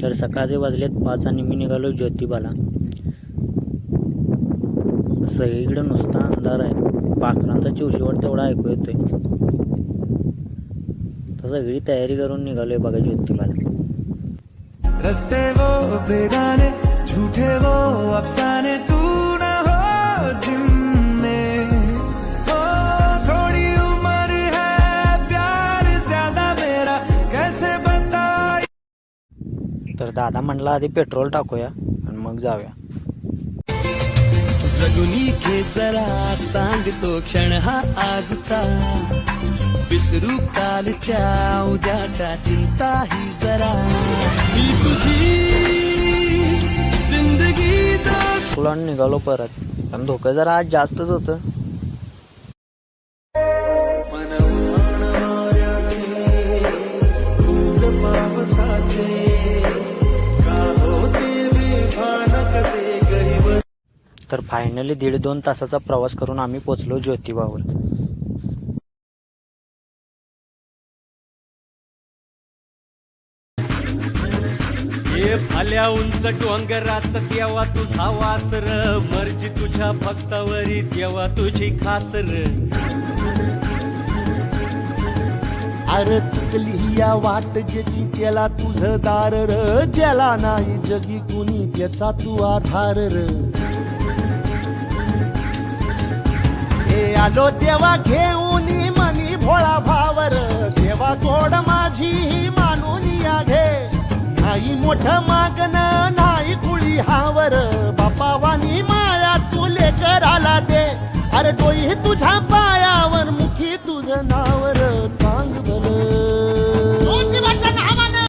तर सकाळचे वाजलेत 5 आणि मी निघालो ज्योतिबाला. सगळीकडे नुसता अंधार आहे, पाखरांचा चिवशिवाट तेवढा ऐकू येतोय. तर सगळी तयारी करून निघालोय बघा ज्योतिबाला. रस्ते वो बेगाने झूठे वो अफसाने तू न हो दिल में ओ थोड़ी उम्र है प्यार ज्यादा मेरा कैसे बताए. तर दादा म्हणला आधी पेट्रोल टाकूया आणि मग जाऊया. जगुनी घे जरा सांगतो क्षण हा आजचा, विसरू कालच्या उद्याच्या चिंता ही जरा, मी तुझी जिंदगी तुला निघालो परत, पण धोकं जरा आज जास्तच होतं. तर फायनली 1.5-2 तासाचा प्रवास करून आम्ही पोचलो ज्योतिबावर. ये भाल्या उंच डोंगरात तेव्हा तुझा वासर, मर्जी तुझ्या भक्तावरी तेव्हा तुझी खासर. अरे चुकली या वाट ज्याची त्याला तुझं दार र, ज्याला नाही जगी कुणी त्याचा तू आधार र. हे आलो देवा घेऊन मनी भोळा भावर, देवा गोड माझी ही मानून या घे. नाही मोठं मागण नाही कुळी हावर, बापा वाणी माया तुले कराला दे. अरे डोई तुझ्या